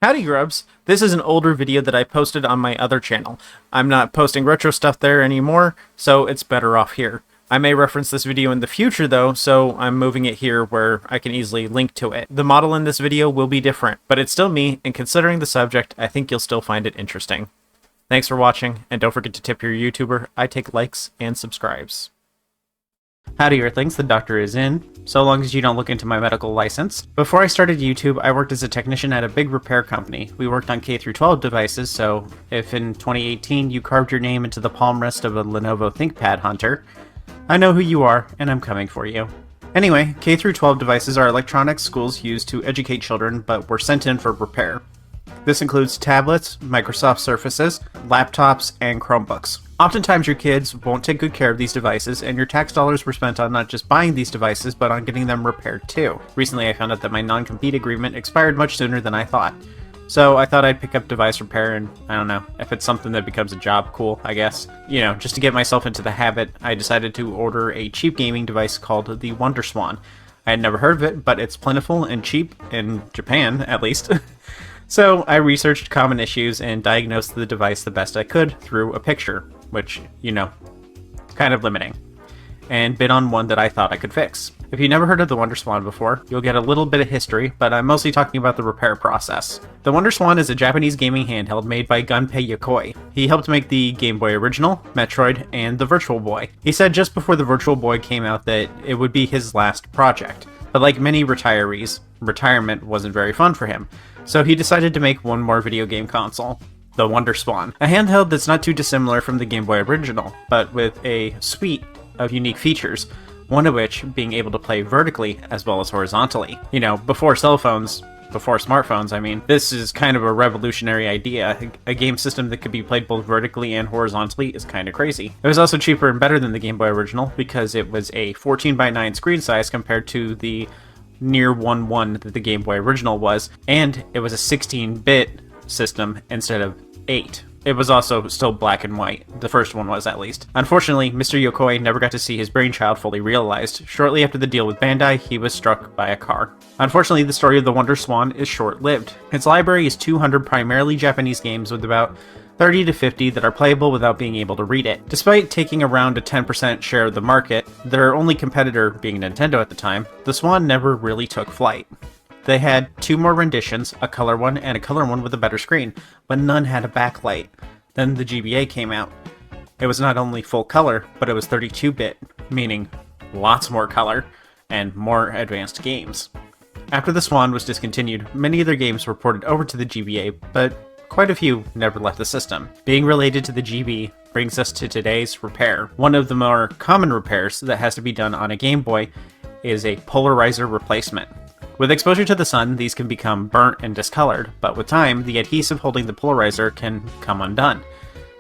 Howdy Grubs, this is an older video that I posted on my other channel. I'm not posting retro stuff there anymore, so it's better off here. I may reference this video in the future though, so I'm moving it here where I can easily link to it. The model in this video will be different, but it's still me, and considering the subject, I think you'll still find it interesting. Thanks for watching, and don't forget to tip your YouTuber. I take likes and subscribes. Howdy Earthlings, the doctor is in, so long as you don't look into my medical license. Before I started YouTube, I worked as a technician at a big repair company. We worked on K-12 devices, so if in 2018 you carved your name into the palm rest of a Lenovo ThinkPad hunter, I know who you are, and I'm coming for you. Anyway, K-12 devices are electronics schools use to educate children, but were sent in for repair. This includes tablets, Microsoft Surfaces, laptops, and Chromebooks. Oftentimes your kids won't take good care of these devices, and your tax dollars were spent on not just buying these devices, but on getting them repaired too. Recently I found out that my non-compete agreement expired much sooner than I thought. So I thought I'd pick up device repair, and I don't know, if it's something that becomes a job, cool, I guess. You know, just to get myself into the habit, I decided to order a cheap gaming device called the Wonderswan. I had never heard of it, but it's plentiful and cheap, in Japan at least. So I researched common issues and diagnosed the device the best I could through a picture, which, you know, kind of limiting, and bid on one that I thought I could fix. If you've never heard of the Wonderswan before, you'll get a little bit of history, but I'm mostly talking about the repair process. The Wonderswan is a Japanese gaming handheld made by Gunpei Yokoi. He helped make the Game Boy Original, Metroid, and the Virtual Boy. He said just before the Virtual Boy came out that it would be his last project. But like many retirees, retirement wasn't very fun for him. So he decided to make one more video game console, the Wonderswan, a handheld that's not too dissimilar from the Game Boy Original, but with a suite of unique features, one of which being able to play vertically as well as horizontally. You know, before cell phones, before smartphones, I mean, this is kind of a revolutionary idea. A game system that could be played both vertically and horizontally is kind of crazy. It was also cheaper and better than the Game Boy Original because it was a 14:9 screen size compared to the near 1:1 that the Game Boy Original was, and it was a 16-bit system instead of 8. It was also still black and white. The first one was, at least. Unfortunately, Mr. Yokoi never got to see his brainchild fully realized. Shortly after the deal with Bandai, he was struck by a car. Unfortunately, the story of the Wonderswan is short-lived. Its library is 200 primarily Japanese games with about 30 to 50 that are playable without being able to read it. Despite taking around a 10% share of the market, their only competitor being Nintendo at the time, the Swan never really took flight. They had two more renditions, a color one and a color one with a better screen, but none had a backlight. Then the GBA came out. It was not only full color, but it was 32-bit, meaning lots more color and more advanced games. After the Swan was discontinued, many of their games were ported over to the GBA, but quite a few never left the system. Being related to the GB brings us to today's repair. One of the more common repairs that has to be done on a Game Boy is a polarizer replacement. With exposure to the sun, these can become burnt and discolored, but with time, the adhesive holding the polarizer can come undone.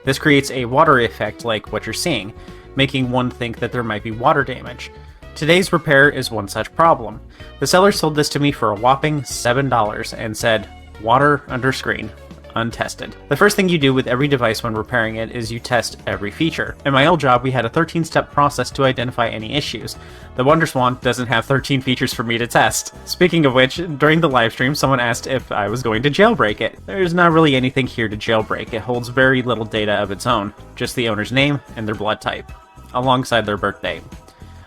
This creates a water effect like what you're seeing, making one think that there might be water damage. Today's repair is one such problem. The seller sold this to me for a whopping $7 and said, "Water under screen. Untested." The first thing you do with every device when repairing it is you test every feature. In my old job, we had a 13-step process to identify any issues. The Wonderswan doesn't have 13 features for me to test. Speaking of which, during the livestream, someone asked if I was going to jailbreak it. There's not really anything here to jailbreak. It holds very little data of its own, just the owner's name and their blood type, alongside their birthday.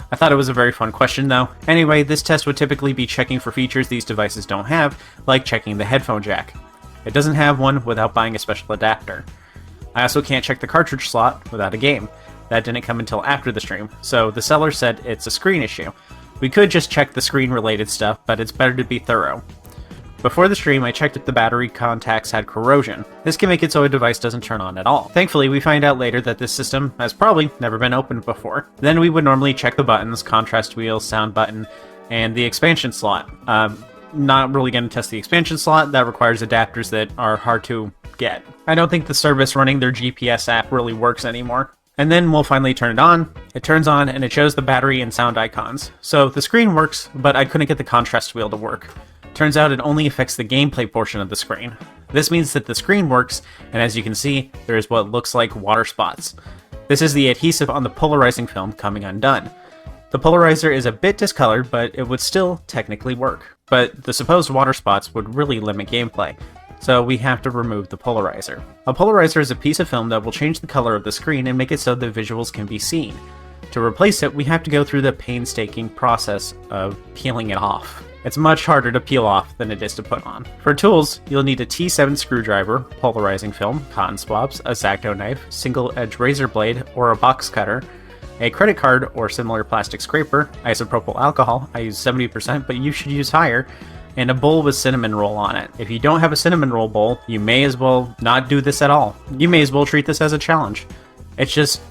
I thought it was a very fun question though. Anyway, this test would typically be checking for features these devices don't have, like checking the headphone jack. It doesn't have one without buying a special adapter. I also can't check the cartridge slot without a game. That didn't come until after the stream, so the seller said it's a screen issue. We could just check the screen-related stuff, but it's better to be thorough. Before the stream, I checked if the battery contacts had corrosion. This can make it so a device doesn't turn on at all. Thankfully, we find out later that this system has probably never been opened before. Then we would normally check the buttons, contrast wheel, sound button, and the expansion slot. Not really going to test the expansion slot. That requires adapters that are hard to get. I don't think the service running their GPS app really works anymore. And then we'll finally turn it on. It turns on and it shows the battery and sound icons. So the screen works, but I couldn't get the contrast wheel to work. Turns out it only affects the gameplay portion of the screen. This means that the screen works, and as you can see, there is what looks like water spots. This is the adhesive on the polarizing film coming undone. The polarizer is a bit discolored, but it would still technically work. But the supposed water spots would really limit gameplay. So we have to remove the polarizer. A polarizer is a piece of film that will change the color of the screen and make it so the visuals can be seen. To replace it, we have to go through the painstaking process of peeling it off. It's much harder to peel off than it is to put on. For tools, you'll need a T7 screwdriver, polarizing film, cotton swabs, a X-Acto knife, single-edge razor blade, or a box cutter, a credit card or similar plastic scraper, isopropyl alcohol, I use 70%, but you should use higher, and a bowl with cinnamon roll on it. If you don't have a cinnamon roll bowl, you may as well not do this at all. You may as well treat this as a challenge. It's just,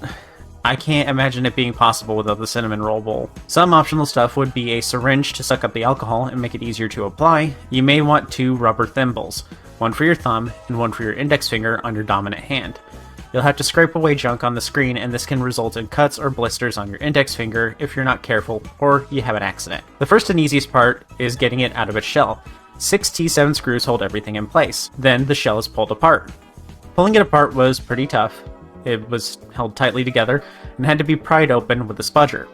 I can't imagine it being possible without the cinnamon roll bowl. Some optional stuff would be a syringe to suck up the alcohol and make it easier to apply. You may want 2 rubber thimbles, one for your thumb and one for your index finger on your dominant hand. You'll have to scrape away junk on the screen, and this can result in cuts or blisters on your index finger if you're not careful or you have an accident. The first and easiest part is getting it out of its shell. 6 T7 screws hold everything in place. Then the shell is pulled apart. Pulling it apart was pretty tough. It was held tightly together and had to be pried open with a spudger.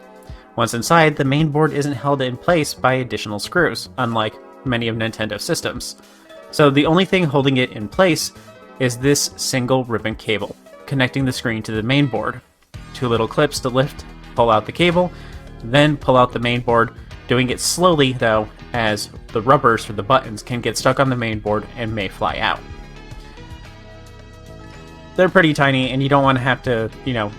Once inside, the main board isn't held in place by additional screws, unlike many of Nintendo's systems. So the only thing holding it in place is this single ribbon cable, connecting the screen to the main board. 2 little clips to lift, pull out the cable, then pull out the main board, doing it slowly though, as the rubbers for the buttons can get stuck on the main board and may fly out. They're pretty tiny and you don't want to have to,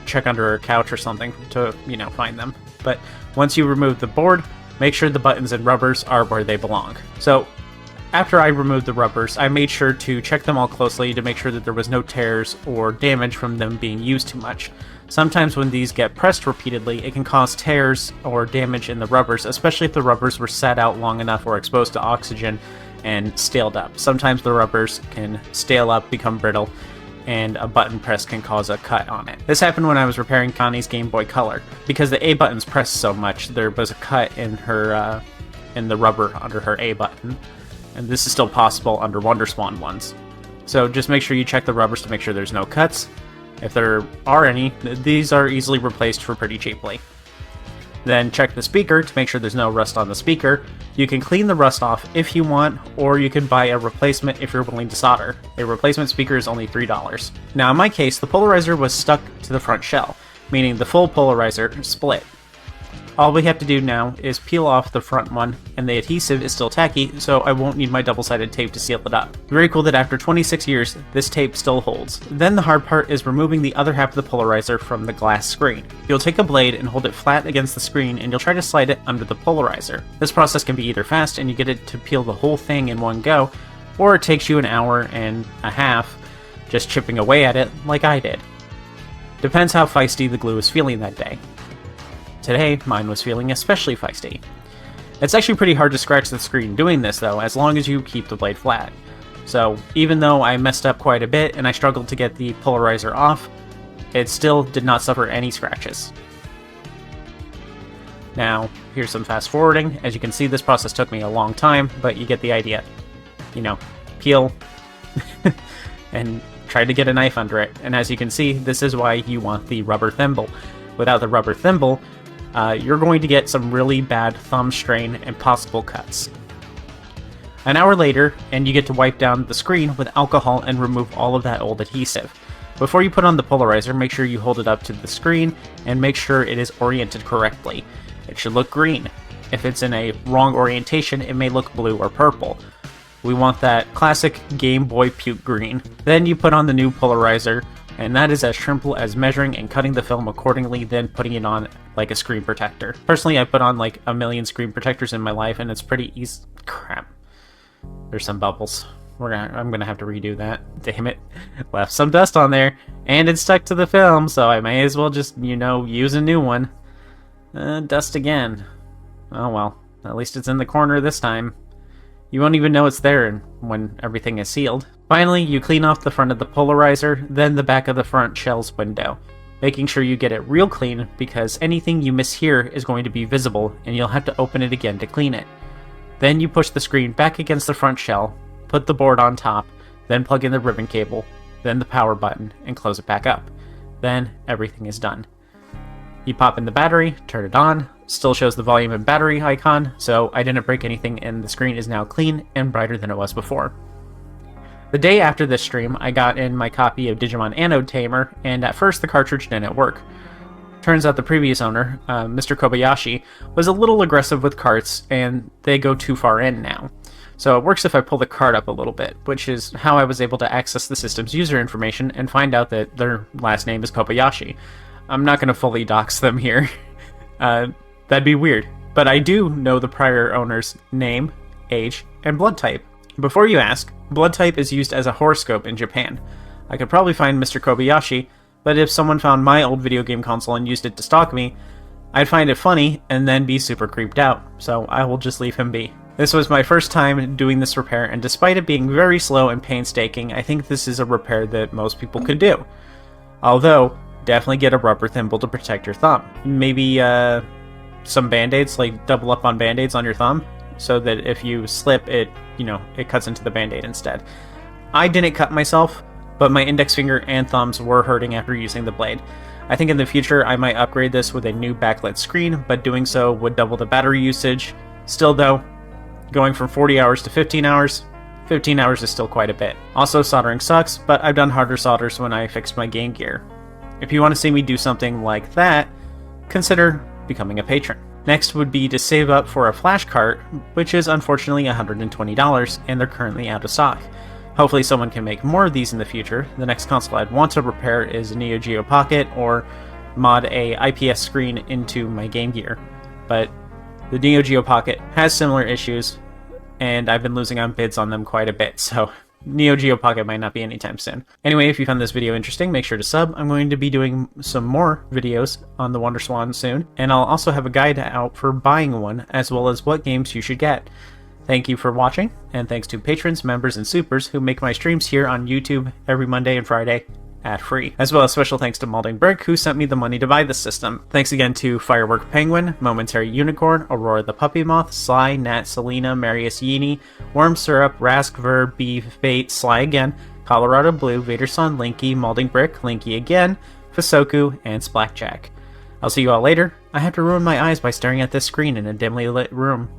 check under a couch or something to, find them. But once you remove the board, make sure the buttons and rubbers are where they belong. So after I removed the rubbers, I made sure to check them all closely to make sure that there was no tears or damage from them being used too much. Sometimes when these get pressed repeatedly, it can cause tears or damage in the rubbers, especially if the rubbers were sat out long enough or exposed to oxygen and staled up. Sometimes the rubbers can stale up, become brittle, and a button press can cause a cut on it. This happened when I was repairing Connie's Game Boy Color. Because the A buttons pressed so much, there was a cut in her in the rubber under her A button. And this is still possible under Wonderswan ones. So just make sure you check the rubbers to make sure there's no cuts. If there are any, these are easily replaced for pretty cheaply. Then check the speaker to make sure there's no rust on the speaker. You can clean the rust off if you want, or you can buy a replacement if you're willing to solder. A replacement speaker is only $3. Now in my case, the polarizer was stuck to the front shell, meaning the full polarizer split. All we have to do now is peel off the front one, and the adhesive is still tacky, so I won't need my double-sided tape to seal it up. Very cool that after 26 years, this tape still holds. Then the hard part is removing the other half of the polarizer from the glass screen. You'll take a blade and hold it flat against the screen, and you'll try to slide it under the polarizer. This process can be either fast and you get it to peel the whole thing in one go, or it takes you an hour and a half just chipping away at it like I did. Depends how feisty the glue is feeling that day. Today, mine was feeling especially feisty. It's actually pretty hard to scratch the screen doing this though, as long as you keep the blade flat. So even though I messed up quite a bit and I struggled to get the polarizer off, it still did not suffer any scratches. Now, here's some fast forwarding. As you can see, this process took me a long time, but you get the idea. Peel, and try to get a knife under it. And as you can see, this is why you want the rubber thimble. Without the rubber thimble, you're going to get some really bad thumb strain and possible cuts. An hour later, and you get to wipe down the screen with alcohol and remove all of that old adhesive. Before you put on the polarizer, make sure you hold it up to the screen and make sure it is oriented correctly. It should look green. If it's in a wrong orientation, it may look blue or purple. We want that classic Game Boy puke green. Then you put on the new polarizer, and that is as simple as measuring and cutting the film accordingly, then putting it on like a screen protector. Personally, I put on like a million screen protectors in my life, and it's pretty easy. Crap. There's some bubbles. I'm gonna have to redo that. Damn it. Left some dust on there, and it stuck to the film, so I may as well just, use a new one. Dust again. Oh well, at least it's in the corner this time. You won't even know it's there when everything is sealed. Finally, you clean off the front of the polarizer, then the back of the front shell's window, making sure you get it real clean because anything you miss here is going to be visible and you'll have to open it again to clean it. Then you push the screen back against the front shell, put the board on top, then plug in the ribbon cable, then the power button, and close it back up. Then everything is done. You pop in the battery, turn it on, still shows the volume and battery icon, so I didn't break anything and the screen is now clean and brighter than it was before. The day after this stream, I got in my copy of Digimon Anode Tamer, and at first the cartridge didn't work. Turns out the previous owner, Mr. Kobayashi, was a little aggressive with carts, and they go too far in now. So it works if I pull the cart up a little bit, which is how I was able to access the system's user information and find out that their last name is Kobayashi. I'm not going to fully dox them here. That'd be weird. But I do know the prior owner's name, age, and blood type. Before you ask, blood type is used as a horoscope in Japan. I could probably find Mr. Kobayashi, but if someone found my old video game console and used it to stalk me, I'd find it funny and then be super creeped out, so I will just leave him be. This was my first time doing this repair, and despite it being very slow and painstaking, I think this is a repair that most people could do. Although, definitely get a rubber thimble to protect your thumb. Maybe some band-aids, like double up on band-aids on your thumb, so that if you slip, it cuts into the band-aid instead. I didn't cut myself, but my index finger and thumbs were hurting after using the blade. I think in the future I might upgrade this with a new backlit screen, but doing so would double the battery usage. Still though, going from 40 hours to 15 hours, 15 hours is still quite a bit. Also, soldering sucks, but I've done harder solders when I fixed my Game Gear. If you want to see me do something like that, consider becoming a patron. Next would be to save up for a flash cart, which is unfortunately $120, and they're currently out of stock. Hopefully someone can make more of these in the future. The next console I'd want to repair is a Neo Geo Pocket, or mod a IPS screen into my Game Gear. But the Neo Geo Pocket has similar issues, and I've been losing on bids on them quite a bit, so Neo Geo Pocket might not be anytime soon. Anyway, if you found this video interesting, make sure to sub. I'm going to be doing some more videos on the Wonderswan soon, and I'll also have a guide out for buying one, as well as what games you should get. Thank you for watching, and thanks to patrons, members, and supers who make my streams here on YouTube every Monday and Friday ad-free. As well as special thanks to Molding Brick, who sent me the money to buy this system. Thanks again to Firework Penguin, Momentary Unicorn, Aurora the Puppy Moth, Sly, Nat, Selena, Marius Yini, Worm Syrup, Rask, Ver, Beef, Bait, Sly again, Colorado Blue, Vaderson, Linky, Molding Brick, Linky again, Fasoku, and Splackjack. I'll see you all later. I have to ruin my eyes by staring at this screen in a dimly lit room.